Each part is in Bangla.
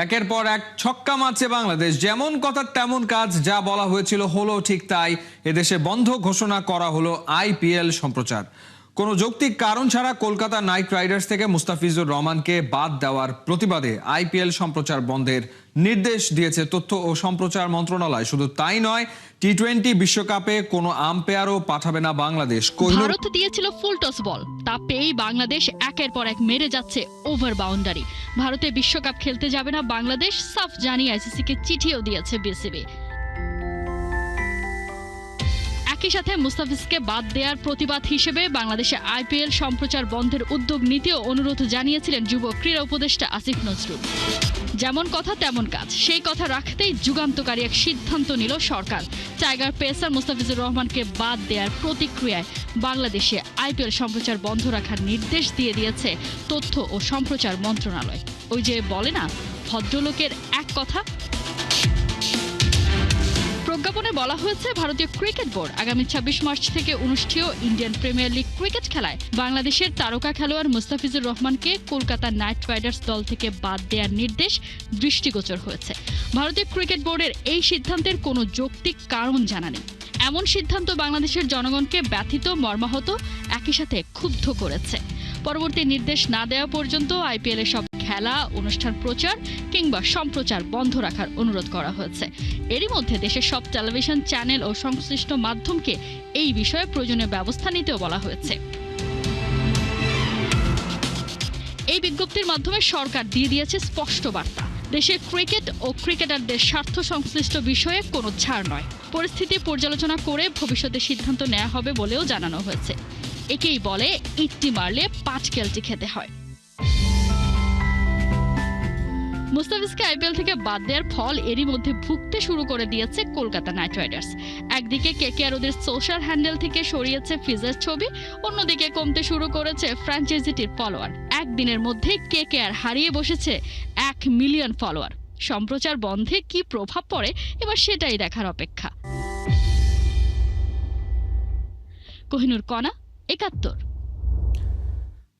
একের পর এক ছক্কা মারছে বাংলাদেশ। যেমন কথা তেমন কাজ, যা বলা হয়েছিল হলো ঠিক তাই। এদেশে বন্ধ ঘোষণা করা হলো আইপিএল সম্প্রচার। কোনো যৌক্তিক কারণ ছাড়া কলকাতা নাইট রাইডার্স থেকে মুস্তাফিজুর রহমানকে বাদ দেওয়ার প্রতিবাদে আইপিএল সম্প্রচার বন্ধের নির্দেশ দিয়েছে তথ্য ও সম্প্রচার মন্ত্রণালয়। শুধু তাই নয়, টি-20 বিশ্বকাপে কোনো আম্পায়ারও পাঠাবে না বাংলাদেশ। ভারত দিয়েছিল ফুল টস বল, তা পেয়েই বাংলাদেশ একের পর এক মেরে যাচ্ছে ওভার বাউন্ডারি। ভারতে বিশ্বকাপ খেলতে যাবে না বাংলাদেশ, সাফ জানিয়ে আইসিসিকে চিঠিও দিয়েছে বিসিবি। একই সাথে মুস্তাফিজকে বাদ দেওয়ার প্রতিবাদ হিসেবে বাংলাদেশে আইপিএল সম্প্রচার বন্ধের উদ্যোগ নিতেও অনুরোধ জানিয়েছিলেন যুব ক্রীড়া উপদেষ্টা আসিফ নজরুল। যেমন কথা তেমন কাজ, সেই কথা রাখতেই যুগান্তকারী এক সিদ্ধান্ত নিল সরকার। টাইগার পেসার মুস্তাফিজুর রহমানকে বাদ দেওয়ার প্রতিক্রিয়ায় বাংলাদেশে আইপিএল সম্প্রচার বন্ধ রাখার নির্দেশ দিয়েছে তথ্য ও সম্প্রচার মন্ত্রণালয়। ওই যে বলে না, ভদ্রলোকের এক কথা। প্রজ্ঞাপনে বলা হয়েছে, ভারতীয় ক্রিকেট বোর্ড আগামী 26 মার্চ থেকে অনুষ্ঠেয় ইন্ডিয়ান প্রিমিয়ার লিগ ক্রিকেট খেলায় বাংলাদেশের তারকা খেলোয়াড় মুস্তাফিজুর রহমানকে কলকাতা নাইট রাইডার্স দল থেকে বাদ দেওয়ার নির্দেশ দৃষ্টিগোচর হয়েছে। ভারতীয় ক্রিকেট বোর্ডের এই সিদ্ধান্তের কোনো যৌক্তিক কারণ জানা নেই। এমন সিদ্ধান্ত বাংলাদেশের জনগণকে ব্যথিত, মর্মাহত, একই সাথে ক্ষুব্ধ করেছে। পরবর্তী নির্দেশ না দেওয়া পর্যন্ত আইপিএল এর সব খেলা, অনুষ্ঠান, প্রচার কিংবা সম্প্রচার বন্ধ রাখার অনুরোধ করা হয়েছে। এরই মধ্যে দেশের সব টেলিভিশন চ্যানেল ও সংশ্লিষ্ট মাধ্যমকে এই বিষয়ে প্রয়োজনীয় ব্যবস্থা নিতেও বলা হয়েছে। এই বিজ্ঞপ্তির মাধ্যমে সরকার দিয়ে দিয়েছে স্পষ্ট বার্তা, দেশের ক্রিকেট ও ক্রিকেটারদের স্বার্থ সংশ্লিষ্ট বিষয়ে কোনো ছাড় নয়। পরিস্থিতি পর্যালোচনা করে ভবিষ্যতে সিদ্ধান্ত নেওয়া হবে বলেও জানানো হয়েছে। একেই বলে ইট্টি মারলে 5 কেলটি খেতে হয়। মুস্তাফিজকে আইপিএল থেকে বাদ দেওয়ার ফল এরই মধ্যে ভুগতে শুরু করে দিয়েছে কলকাতা নাইট রাইডার্স। একদিকে কেকেআর ওদের সোশ্যাল হ্যান্ডেল থেকে সরিয়েছে ফিজের ছবি, অন্যদিকে কমতে শুরু করেছে ফ্র্যাঞ্চাইজিটির ফলোয়ার। একদিনের মধ্যে কেকেআর হারিয়ে বসেছে 1 মিলিয়ন ফলোয়ার। সম্প্রচার বন্ধে কি প্রভাব পড়ে এবার সেটাই দেখার অপেক্ষা। কোহিনুর কণা, 71।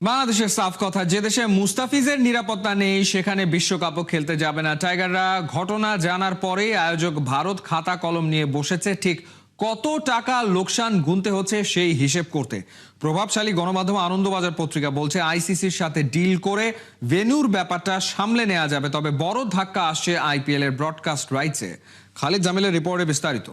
বাংলাদেশের সাফ কথা, যে দেশে মুস্তাফিজের নিরাপত্তা নেই সেখানে বিশ্বকাপও খেলতে যাবে না টাইগাররা। ঘটনা জানার পরেই আয়োজক ভারত খাতা কলম নিয়ে বসেছে ঠিক কত টাকা লোকসান গুনতে হচ্ছে সেই হিসেব করতে। প্রভাবশালী গণমাধ্যম আনন্দবাজার পত্রিকা বলছে, আইসিসির সাথে ডিল করে ভেন্যুর ব্যাপারটা সামলে নেওয়া যাবে। তবে বড় ধাক্কা আসছে আইপিএল এর ব্রডকাস্ট রাইটসে। খালিদ জামিলের রিপোর্টে বিস্তারিত।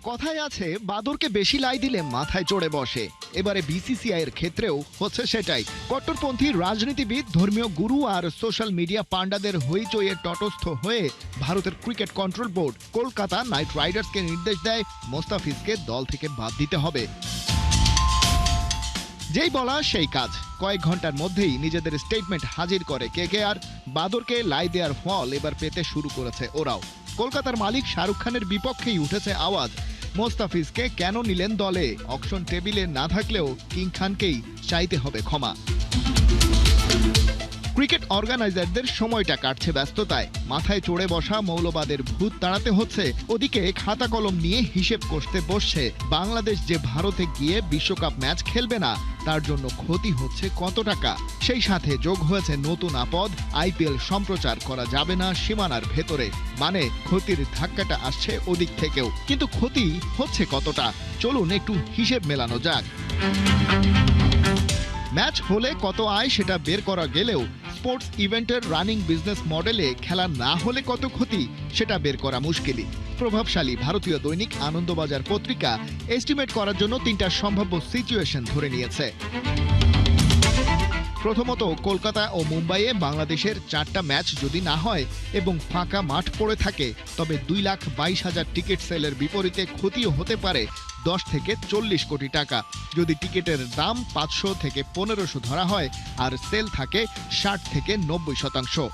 কথায় আছে, বাদরকে বেশি লাই দিলে মাথায় চড়ে বসে। এবারে বিসিসিআই এর ক্ষেত্রেও হচ্ছে সেটাই। কট্টরপন্থী রাজনীতিবিদ, ধর্মীয় গুরু আর সোশ্যাল মিডিয়া পান্ডাদের হইচইয়ে তটস্থ হয়ে ভারতের cricket control board Kolkata Knight রাইডার্সকে নির্দেশ দেয় মুস্তাফিজকে দল থেকে বাদ দিতে হবে। যেই বলা সেই কাজ। কয়েক ঘন্টার মধ্যেই নিজেদের স্টেটমেন্ট হাজির করে কেকেআর। বাদরকে লাই দেওয়ার ফল এবার পেতে শুরু করেছে ওরাও। কলকাতার মালিক শাহরুখ খানের বিপক্ষেই উঠেছে আওয়াজ, মোস্তাফিজকে কেন নিলেন দলে? অকশন টেবিলে না থাকলেও কিং খানকেই চাইতে হবে ক্ষমা। ক্রিকেট অর্গানাইজারদের সময়টা কাটছে ব্যস্ততায়। মাথায় চড়ে বসা মৌলবাদের ভূত তাড়াতে হচ্ছে, ওদিকে খাতা কলম নিয়ে হিসেব কষতে বসছে বাংলাদেশ যে ভারতে গিয়ে বিশ্বকাপ ম্যাচ খেলবে না তার জন্য ক্ষতি হচ্ছে কত টাকা। সেই সাথে যোগ হয়েছে নতুন আপদ, আইপিএল সম্প্রচার করা যাবে না সীমানার ভেতরে। মানে ক্ষতির ধাক্কাটা আসছে ওদিক থেকেও। কিন্তু ক্ষতি হচ্ছে কতটা, চলুন একটু হিসেব মেলানো যাক। ম্যাচ হলে কত আয় সেটা বের করা গেলেও স্পোর্টস ইভেন্টের রানিং বিজনেস মডেলে খেলা না হলে কত ক্ষতি সেটা বের করা মুশকিলই। প্রভাবশালী ভারতীয় দৈনিক আনন্দবাজার পত্রিকা এস্টিমেট করার জন্য 3টা সম্ভাব্য সিচুয়েশন ধরে নিয়েছে। প্রথমত, কলকাতা ও মুম্বাইয়ে বাংলাদেশের 4টা ম্যাচ যদি না হয় এবং ফাঁকা মাঠ পড়ে থাকে, তবে 2,22,000 টিকিট সেলের বিপরীতে ক্ষতিও হতে পারে 10 থেকে 40 কোটি টাকা। যদি টিকিটের দাম 500 থেকে 1500 ধরা হয় আর সেল থাকে 60 থেকে 90%।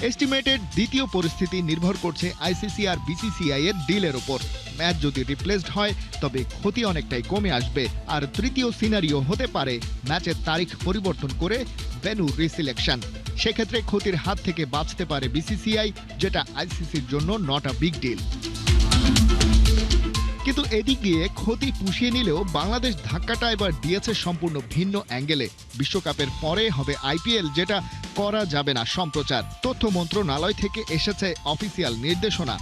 এস্টিমেটেড দ্বিতীয় পরিস্থিতি নির্ভর করছে আইসিসি আর বিসিসিআই এর ডিলের উপর। ম্যাচ যদি রিপ্লেসড হয় তবে ক্ষতি অনেকটাই কমে আসবে। আর তৃতীয় সিনারিও হতে পারে ম্যাচের তারিখ পরিবর্তন করে ভেন্যু রিসিলেকশন। সেক্ষেত্রে ক্ষতির হাত থেকে বাঁচতে পারে বিসিসিআই, যেটা আইসিসির জন্য নট আ বিগ ডিল। কিন্তু এদিক দিয়ে ক্ষতি পুষিয়ে নিলেও বাংলাদেশ ধাক্কাটা এবার দিয়েছে সম্পূর্ণ ভিন্ন অ্যাঙ্গেলে। বিশ্বকাপের পরে হবে আইপিএল, যেটা করা যাবে না সম্প্রচার। তথ্য মন্ত্রণালয় থেকে এসেছে অফিসিয়াল নির্দেশনা।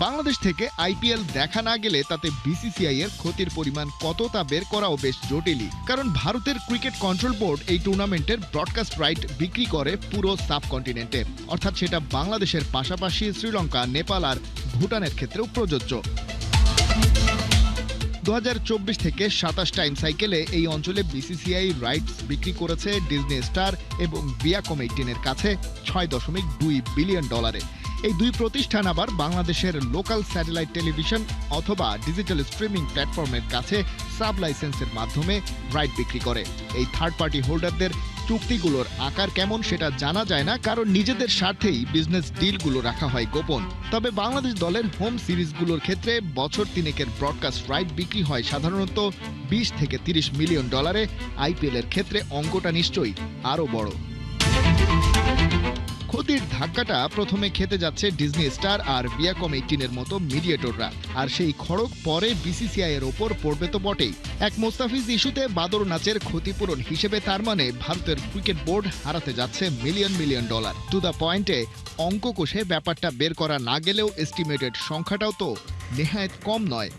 বাংলাদেশ থেকে আইপিএল দেখা না গেলে তাতে বিসিসিআই এর ক্ষতির পরিমাণ কত তা বের করাও বেশ জটিলই। কারণ ভারতের ক্রিকেট কন্ট্রোল বোর্ড এই টুর্নামেন্টের ব্রডকাস্ট রাইট বিক্রি করে পুরো সাবকন্টিনেন্টে, অর্থাৎ সেটা বাংলাদেশের পাশাপাশি শ্রীলঙ্কা, নেপাল আর ভুটানের ক্ষেত্রেও প্রযোজ্য। 2024 থেকে 27 টাইম সাইকেলে এই অঞ্চলে বিসিসিআই রাইটস বিক্রি করেছে ডিজনি স্টার এবং ভিয়াকম 18 এর কাছে $6.2 বিলিয়ন। এই দুই প্রতিষ্ঠান আবার বাংলাদেশের লোকাল স্যাটেলাইট টেলিভিশন অথবা ডিজিটাল স্ট্রিমিং প্ল্যাটফর্মের কাছে সাব লাইসেন্সের মাধ্যমে রাইট বিক্রি করে। এই থার্ড পার্টি হোল্ডারদের চুক্তিগুলোর আকার কেমন সেটা জানা যায় না, কারণ নিজেদের স্বার্থেই বিজনেস ডিলগুলো রাখা হয় গোপন। তবে বাংলাদেশ দলের হোম সিরিজগুলোর ক্ষেত্রে বছর তিনেকের ব্রডকাস্ট রাইট বিক্রি হয় সাধারণত $20 থেকে $30 মিলিয়ন। আইপিএল এর ক্ষেত্রে অঙ্কটা নিশ্চয়ই আরও বড়। ক্ষতির ধাক্কাটা প্রথমে খেতে যাচ্ছে ডিজনি স্টার আর ভিয়াকম 18 এর মতো মিডিয়েটররা, আর সেই খড়গ পরে বিসিসিআই এর ওপর পড়বে তো বটেই। এক মোস্তাফিজ ইস্যুতে বাদর নাচের ক্ষতিপূরণ হিসেবে তার মানে ভারতের ক্রিকেট বোর্ড হারাতে যাচ্ছে million million dollar. To the পয়েন্টে অঙ্ক কষে ব্যাপারটা বের করা না গেলেও এস্টিমেটেড সংখ্যাটাও তো নেহায়েত কম নয়।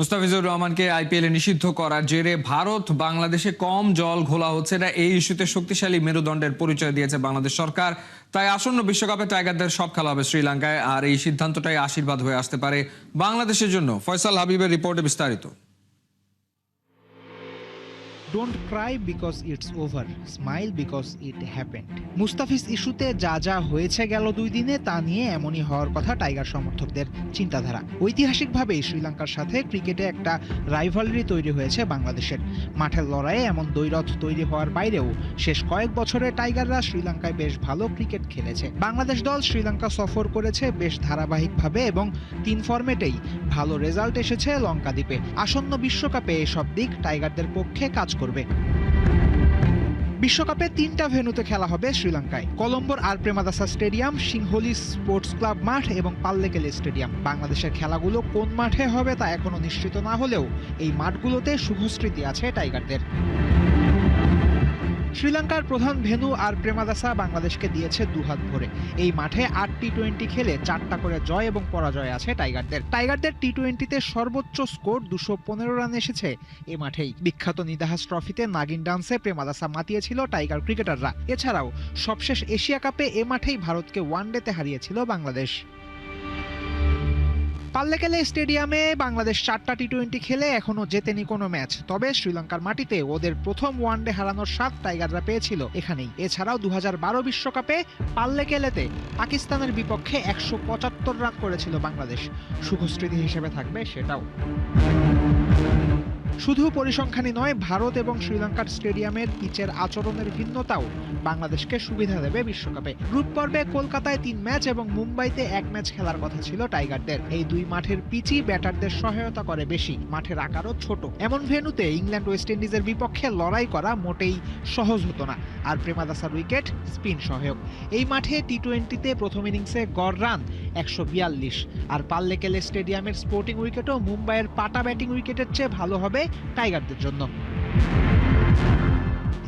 মুস্তাফিজুর রহমানকে আইপিএলে নিষিদ্ধ করার জেরে ভারত বাংলাদেশে কম জল ঘোলা হচ্ছে না, এই ইস্যুতে শক্তিশালী মেরুদণ্ডের পরিচয় দিয়েছে বাংলাদেশ সরকার। তাই আসন্ন বিশ্বকাপে টাইগারদের সব খেলা হবে শ্রীলঙ্কায়, আর এই সিদ্ধান্তটাই আশীর্বাদ হয়ে আসতে পারে বাংলাদেশের জন্য। ফয়সাল হাবিবের রিপোর্টে বিস্তারিত। Don't cry because it's over, smile because it happened. Mustafiz ইস্যুতে যা যা হয়েছে গেল 2 দিনে তা নিয়ে এমনই হওয়ার কথা টাইগার সমর্থকদের চিন্তাধারা। ঐতিহাসিকভাবেই শ্রীলঙ্কার সাথে ক্রিকেটে একটা রাইভালরি তৈরি হয়েছে বাংলাদেশের। মাঠের লড়াইয়ে এমন দ্বৈরথ তৈরি হওয়ার বাইরেও শেষ কয়েক বছরে টাইগাররা শ্রীলঙ্কায় বেশ ভালো ক্রিকেট খেলেছে। বাংলাদেশ দল শ্রীলঙ্কা সফর করেছে বেশ ধারাবাহিকভাবে এবং 3 ফরম্যাটেই ভালো রেজাল্ট এসেছে লঙ্কাদ্বীপে। আসন্ন বিশ্বকাপে এসব দিক টাইগারদের পক্ষে কাজ করবে। বিশ্বকাপে 3টা ভেন্যুতে খেলা হবে শ্রীলঙ্কায়: কলম্বোর আর প্রেমাদাসা স্টেডিয়াম, সিংহলী স্পোর্টস ক্লাব মাঠ এবং পাল্লেকেলে স্টেডিয়াম। বাংলাদেশের খেলাগুলো কোন মাঠে হবে তা এখনো নিশ্চিত না হলেও এই মাঠগুলোতে শুভস্মৃতি আছে টাইগারদের। শ্রীলঙ্কার প্রধান ভেন্যু আর প্রেমাদাসা বাংলাদেশকে দিয়েছে দুহাত ভরে। এই মাঠে 8 টি-20 খেলে 4টা করে জয় এবং পরাজয় আছে টাইগারদের টি-20তে সর্বোচ্চ স্কোর 215 রান এসেছে এ মাঠেই। বিখ্যাত নিদাহাস ট্রফিতে নাগিন ডান্সে প্রেমাদাসা মাতিয়েছিল টাইগার ক্রিকেটাররা। এছাড়াও সবশেষ এশিয়া কাপে এ মাঠেই ভারতকে ওয়ানডেতে হারিয়েছিল বাংলাদেশ। পাল্লেকেলে স্টেডিয়ামে বাংলাদেশ 4টা টি-20 খেলে এখনো জেতেনি কোনো ম্যাচ। তবে শ্রীলঙ্কার মাটিতে ওদের প্রথম ওয়ানডে হারানোর স্বাদ টাইগাররা পেয়েছিল এখানেই। এছাড়াও 2012 বিশ্বকাপে পাল্লেকেলেতে পাকিস্তানের বিপক্ষে 175 রান করেছিল বাংলাদেশ। সুখস্মৃতি হিসেবে থাকবে সেটাও। শুধু পরিসংখ্যানই নয়, ভারত এবং শ্রীলঙ্কার স্টেডিয়ামের পিচের আচরণের ভিন্নতাও বাংলাদেশকে সুবিধা দেবে বিশ্বকাপে। গ্রুপ পর্বে কলকাতায় 3 ম্যাচ এবং মুম্বাইতে 1 ম্যাচ খেলার কথা ছিল টাইগারদের। এই 2 মাঠের পিচই ব্যাটারদের সহায়তা করে বেশি, মাঠের আকারও ছোট। এমন ভেন্যুতে ইংল্যান্ড ওয়েস্ট ইন্ডিজের বিপক্ষে লড়াই করা মোটেই সহজ হতো না। আর প্রেমাদাসার উইকেট স্পিন সহায়ক। এই মাঠে টি-20তে প্রথম ইনিংসে গড় রান 142, আর পাল্লেকেলে স্টেডিয়ামের স্পোর্টিং উইকেটও মুম্বাইয়ের পাটা ব্যাটিং উইকেটের চেয়ে ভালো হবে টাইগারদের জন্য।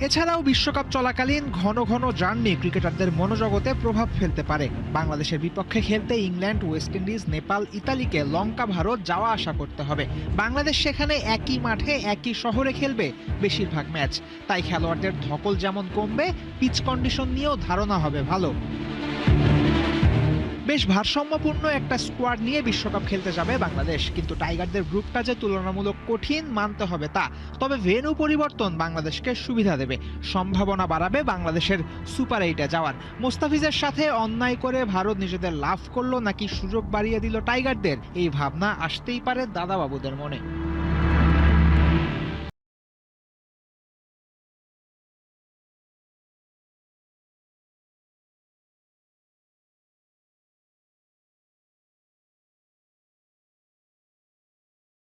এছাড়াও বিশ্বকাপ চলাকালীন ঘন ঘন জার্নি ক্রিকেটারদের মনোজগতে প্রভাব ফেলতে পারে। বাংলাদেশের বিপক্ষে খেলতে ইংল্যান্ড, ওয়েস্ট ইন্ডিজ, নেপাল, ইতালিকে লঙ্কা, ভারত যাওয়া আসা করতে হবে। বাংলাদেশ সেখানে একই মাঠে একই শহরে খেলবে বেশিরভাগ ম্যাচ। তাই খেলোয়াড়দের ধকল যেমন কমবে, পিচ কন্ডিশন নিয়েও ধারণা হবে ভালো। বেশ ভারসাম্যপূর্ণ একটা স্কোয়াড নিয়ে বিশ্বকাপ খেলতে যাবে বাংলাদেশ। কিন্তু টাইগারদের গ্রুপটা যে তুলনামূলক কঠিন মানতে হবে তা। তবে ভেন্যু পরিবর্তন বাংলাদেশকে সুবিধা দেবে, সম্ভাবনা বাড়াবে বাংলাদেশের সুপার 8-এ যাওয়ার। মোস্তাফিজের সাথে অন্যায় করে ভারত নিজেদের লাভ করলো নাকি সুযোগ বাড়িয়ে দিল টাইগারদের, এই ভাবনা আসতেই পারে দাদাবাবুদের মনে।